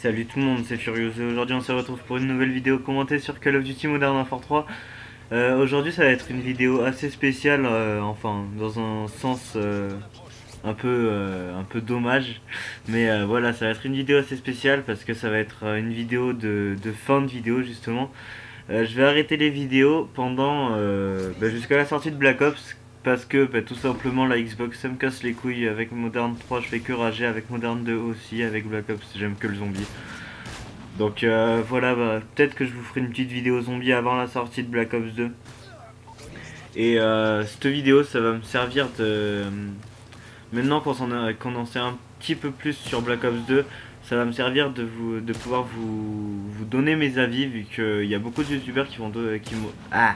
Salut tout le monde, c'est Furious et aujourd'hui on se retrouve pour une nouvelle vidéo commentée sur Call of Duty Modern Warfare 3. Aujourd'hui ça va être une vidéo assez spéciale, enfin dans un sens un peu dommage. Mais voilà, ça va être une vidéo assez spéciale parce que ça va être une vidéo de fin de vidéo justement. Je vais arrêter les vidéos pendant jusqu'à la sortie de Black Ops parce que tout simplement la Xbox ça me casse les couilles. Avec Modern 3 je fais que rager, avec Modern 2 aussi, avec Black Ops j'aime que le zombie. Donc voilà, peut-être que je vous ferai une petite vidéo zombie avant la sortie de Black Ops 2. Et cette vidéo ça va me servir de... Maintenant qu'on en sait un petit peu plus sur Black Ops 2, ça va me servir de pouvoir vous donner mes avis, vu qu'il y a beaucoup de youtubeurs Ah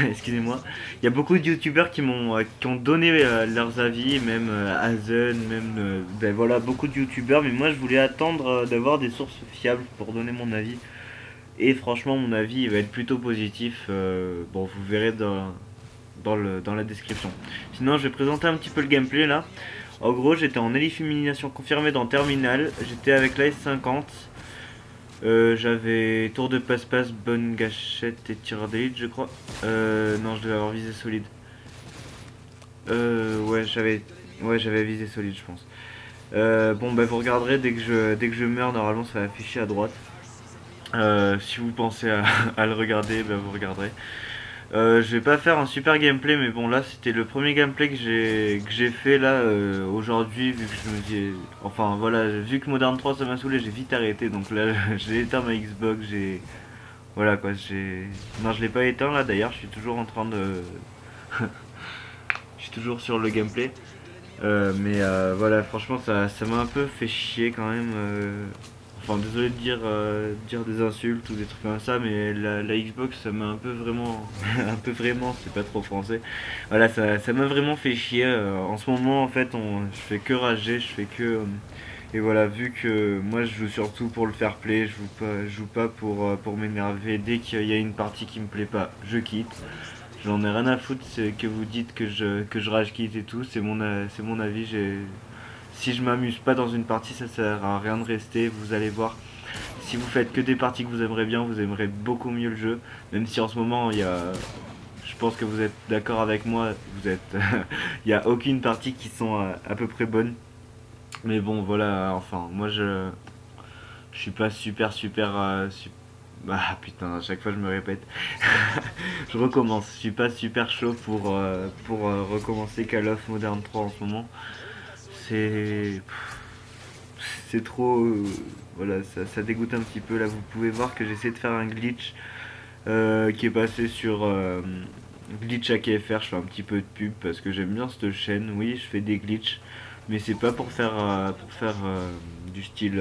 excusez-moi. Il y a beaucoup de youtubeurs qui ont donné leurs avis, même Hazen, même voilà, beaucoup de youtubeurs. Mais moi je voulais attendre d'avoir des sources fiables pour donner mon avis. Et franchement mon avis il va être plutôt positif. Bon, vous verrez dans la description. Sinon je vais présenter un petit peu le gameplay là. En gros j'étais en élimination confirmée dans Terminal. J'étais avec la S50. J'avais tour de passe-passe, bonne gâchette et tir d'élite je crois. Non, je devais avoir visé solide. Ouais, j'avais visé solide je pense. Bon vous regarderez dès que je meurs, normalement ça va afficher à droite. Si vous pensez à le regarder, vous regarderez. Je vais pas faire un super gameplay, mais bon là c'était le premier gameplay que j'ai fait là aujourd'hui, vu que je me dis, enfin voilà, vu que Modern 3 ça m'a saoulé, j'ai vite arrêté. Donc là j'ai éteint ma Xbox, voilà quoi, non, je l'ai pas éteint là d'ailleurs, je suis toujours en train de je suis toujours sur le gameplay. Mais voilà, franchement ça m'a un peu fait chier quand même. Enfin, désolé de dire des insultes ou des trucs comme ça, mais la Xbox ça m'a un peu vraiment, un peu vraiment, c'est pas trop français. Voilà, ça m'a vraiment fait chier. En ce moment, en fait, je fais que rager, je fais que. Et voilà, vu que moi je joue surtout pour le fair play, je joue pas pour m'énerver. Dès qu'il y a une partie qui me plaît pas, je quitte. J'en ai rien à foutre que vous dites que je rage quitte et tout, c'est mon avis. Si je m'amuse pas dans une partie, ça sert à rien de rester, vous allez voir. Si vous faites que des parties que vous aimerez bien, vous aimerez beaucoup mieux le jeu. Même si en ce moment, je pense que vous êtes d'accord avec moi, il n'y a aucune partie qui sont à peu près bonnes. Mais bon, voilà, enfin, moi je suis pas Ah putain, à chaque fois je me répète. Je recommence, je suis pas super chaud pour recommencer Call of Modern 3 en ce moment. C'est c'est trop voilà, ça dégoûte un petit peu. Là vous pouvez voir que j'essaie de faire un glitch qui est passé sur glitch AKFR. Je fais un petit peu de pub parce que j'aime bien cette chaîne. Oui, je fais des glitches, mais c'est pas pour faire du style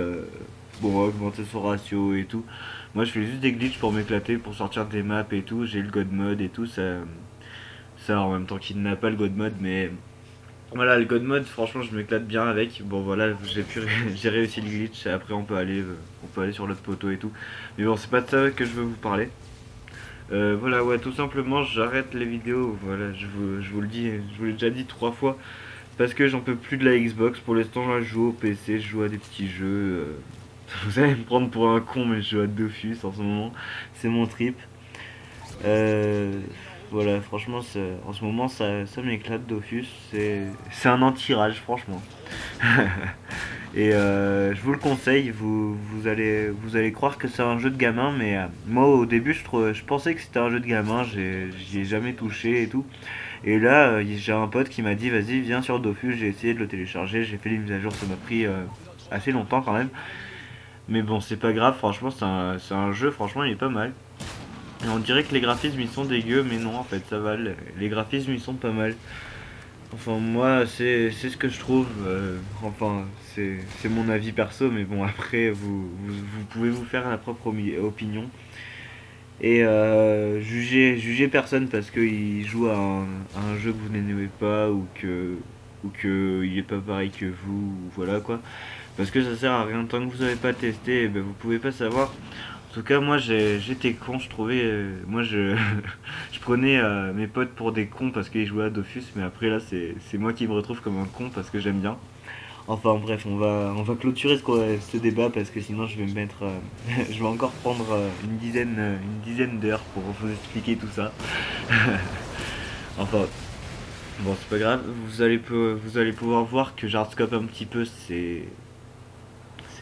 bon, augmenter son ratio et tout. Moi je fais juste des glitches pour m'éclater, pour sortir des maps et tout. J'ai le god mode et tout, ça en même temps qu'il n'a pas le god mode, mais voilà, le God Mode, franchement, je m'éclate bien avec. Bon, voilà, j'ai réussi le glitch. Après, on peut aller sur l'autre poteau et tout. Mais bon, c'est pas de ça que je veux vous parler. Voilà, ouais, tout simplement, j'arrête les vidéos. Voilà, je vous le dis, je vous l'ai déjà dit 3 fois. Parce que j'en peux plus de la Xbox. Pour l'instant, je joue au PC, je joue à des petits jeux. Vous allez me prendre pour un con, mais je joue à Dofus en ce moment. C'est mon trip. Euh, voilà, franchement, en ce moment, ça m'éclate, Dofus. C'est un anti-rage, franchement. Et je vous le conseille, vous allez croire que c'est un jeu de gamin, mais moi au début je pensais que c'était un jeu de gamin, j'y ai jamais touché et tout. Et là, j'ai un pote qui m'a dit vas-y, viens sur Dofus, j'ai essayé de le télécharger, j'ai fait les mises à jour, ça m'a pris assez longtemps quand même. Mais bon, c'est pas grave, franchement, c'est un jeu, franchement, il est pas mal. Et on dirait que les graphismes ils sont dégueux, mais non, en fait, ça va. Les graphismes ils sont pas mal. Enfin, moi, c'est ce que je trouve. Enfin, c'est mon avis perso, mais bon, après, vous pouvez vous faire la propre opinion. Et juger personne parce qu'il joue à un jeu que vous n'aimez pas ou que il est pas pareil que vous, ou voilà quoi. Parce que ça sert à rien, tant que vous n'avez pas testé, vous pouvez pas savoir. En tout cas, moi j'étais con, je trouvais. Moi je prenais mes potes pour des cons parce qu'ils jouaient à Dofus, mais après là c'est moi qui me retrouve comme un con parce que j'aime bien. Enfin bref, on va clôturer ce débat parce que sinon je vais me mettre, je vais encore prendre une dizaine d'heures pour vous expliquer tout ça. Enfin, bon c'est pas grave, vous allez pouvoir voir que j'hardscope un petit peu, c'est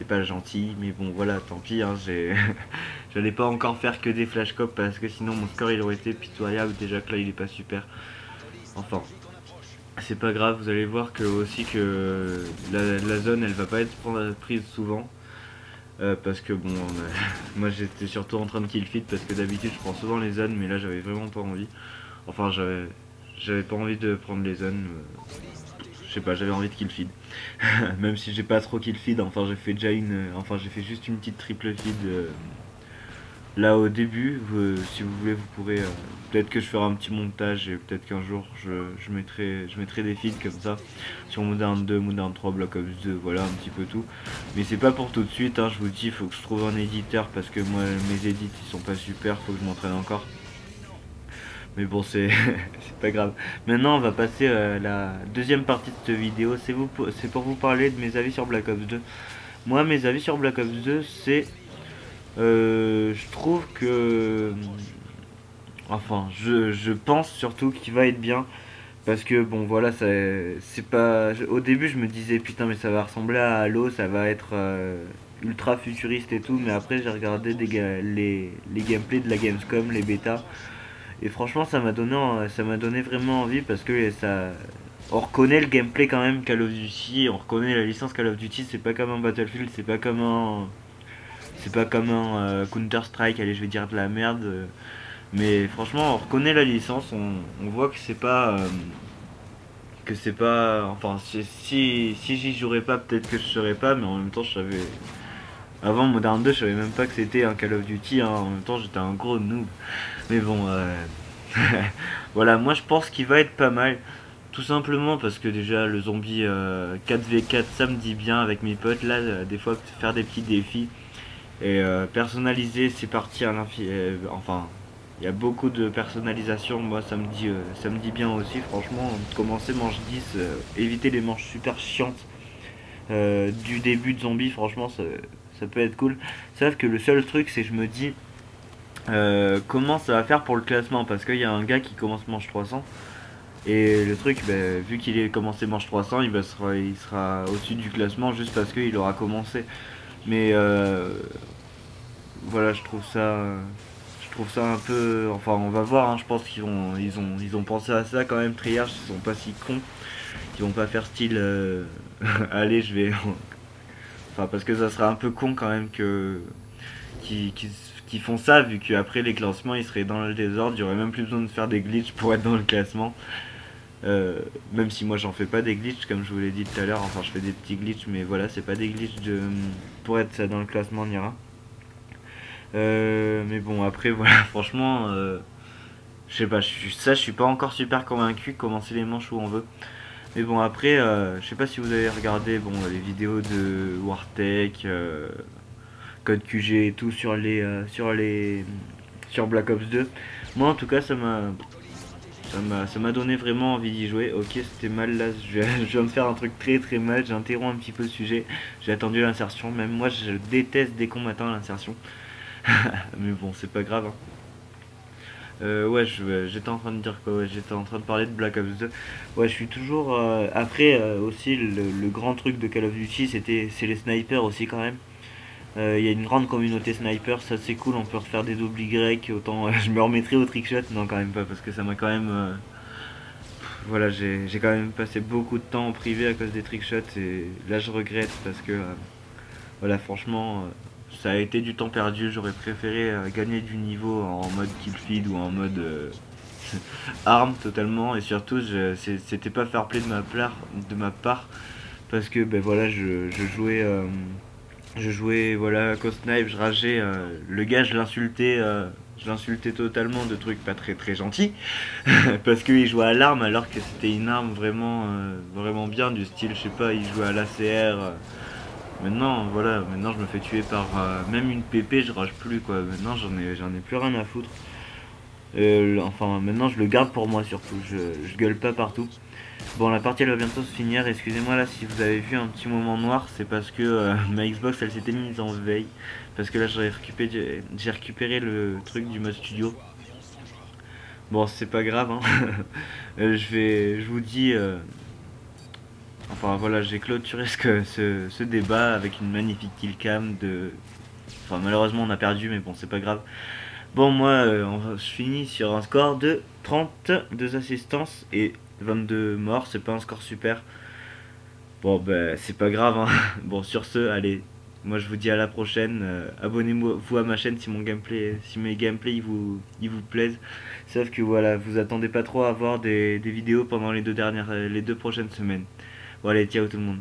pas gentil, mais bon voilà, tant pis, hein, j'allais pas encore faire que des flashcopes parce que sinon mon score il aurait été pitoyable, déjà que là il est pas super. Enfin, c'est pas grave, vous allez voir que aussi que la zone elle va pas être prise souvent. Parce que bon, moi j'étais surtout en train de kill feed parce que d'habitude je prends souvent les zones, mais là j'avais vraiment pas envie. Enfin, j'avais pas envie de prendre les zones. Je sais pas, j'avais envie de kill feed. Même si j'ai pas trop kill feed, enfin j'ai fait juste une petite triple feed là au début. Si vous voulez, vous pourrez. Peut-être que je ferai un petit montage et peut-être qu'un jour je mettrai des feeds comme ça sur Modern 2, Modern 3, Black Ops 2, voilà un petit peu tout. Mais c'est pas pour tout de suite, hein, je vous dis, il faut que je trouve un éditeur parce que moi mes édits ils sont pas super, faut que je m'entraîne encore. Mais bon, c'est c'est pas grave. Maintenant, on va passer à la deuxième partie de cette vidéo. C'est pour vous parler de mes avis sur Black Ops 2. Moi, mes avis sur Black Ops 2, c'est je trouve que enfin je pense surtout qu'il va être bien parce que bon voilà, c'est pas au début je me disais putain mais ça va ressembler à Halo, ça va être ultra futuriste et tout, mais après j'ai regardé les gameplays de la Gamescom, les bêtas, et franchement ça m'a donné vraiment envie parce que ça on reconnaît le gameplay quand même Call of Duty, on reconnaît la licence Call of Duty, c'est pas comme un Battlefield, c'est pas comme un Counter Strike, allez je vais dire de la merde, mais franchement on reconnaît la licence, on voit que c'est pas enfin si j'y jouerais pas peut-être que je serais pas, mais en même temps je savais avant Modern 2 je savais même pas que c'était un Call of Duty, hein. En même temps j'étais un gros noob, mais bon voilà, moi je pense qu'il va être pas mal, tout simplement parce que déjà le zombie 4v4 ça me dit bien avec mes potes là, des fois faire des petits défis et personnaliser c'est parti à l'infini, enfin il y a beaucoup de personnalisation, moi ça me dit bien aussi, franchement. Commencer manche 10, éviter les manches super chiantes du début de zombie, franchement ça peut être cool. Sauf que le seul truc c'est que je me dis comment ça va faire pour le classement, parce qu'il y a un gars qui commence manche 300 et le truc, vu qu'il est commencé manche 300, il sera au-dessus du classement juste parce qu'il aura commencé. Mais voilà, je trouve ça un peu, enfin on va voir, hein, je pense qu'ils ont pensé à ça quand même. Treyarch, ils sont pas si cons, ils vont pas faire style allez je vais enfin parce que ça serait un peu con quand même que qui font ça, vu qu'après les classements ils seraient dans le désordre, il y aurait même plus besoin de faire des glitches pour être dans le classement. Même si moi j'en fais pas des glitches comme je vous l'ai dit tout à l'heure, enfin je fais des petits glitches, mais voilà, c'est pas des glitches pour être dans le classement Nira. Mais bon après voilà, franchement je sais pas, je suis pas encore super convaincu, commencer les manches où on veut. Mais bon après je sais pas si vous avez regardé bon les vidéos de Wartech, Code QG et tout sur Black Ops 2. Moi en tout cas ça m'a donné vraiment envie d'y jouer. Ok, c'était mal là, je viens de faire un truc très très mal, j'interromps un petit peu le sujet. J'ai attendu l'insertion, même moi je déteste dès qu'on m'attend l'insertion. Mais bon, c'est pas grave, hein. Ouais, j'étais en train de dire quoi, ouais, j'étais en train de parler de Black Ops 2. Ouais, je suis toujours... après, aussi, le grand truc de Call of Duty, c'est les snipers aussi quand même. Il y a une grande communauté sniper, ça c'est cool, on peut refaire des doubles Y, autant je me remettrai au trickshot, non quand même pas, parce que ça m'a quand même... voilà, j'ai quand même passé beaucoup de temps en privé à cause des trickshots, et là je regrette parce que... voilà, franchement, ça a été du temps perdu, j'aurais préféré gagner du niveau en mode kill feed ou en mode arme totalement, et surtout c'était pas fair play de ma part, parce que ben voilà, je jouais voilà co-snipe, je rageais, le gars je l'insultais totalement de trucs pas très très gentils parce qu'il jouait à l'arme alors que c'était une arme vraiment vraiment bien, du style je sais pas, il jouait à l'ACR. Maintenant voilà, maintenant je me fais tuer par même une PP, je rage plus quoi, maintenant j'en ai plus rien à foutre. Enfin, maintenant je le garde pour moi surtout, je gueule pas partout. Bon, la partie elle va bientôt se finir, excusez-moi là si vous avez vu un petit moment noir, c'est parce que ma Xbox elle s'était mise en veille. Parce que là j'ai récupéré le truc du mode studio. Bon, c'est pas grave, hein. Je vous dis, enfin voilà, j'ai clôturé ce débat avec une magnifique killcam de... Enfin malheureusement on a perdu, mais bon c'est pas grave. Bon, moi, je finis sur un score de 32 assistances et 22 morts. C'est pas un score super. Bon, ben, c'est pas grave, hein. Bon, sur ce, allez. Moi, je vous dis à la prochaine. Abonnez-vous à ma chaîne si si mes gameplays ils vous plaisent. Sauf que voilà, vous attendez pas trop à voir des vidéos pendant les deux prochaines semaines. Bon, allez, ciao tout le monde.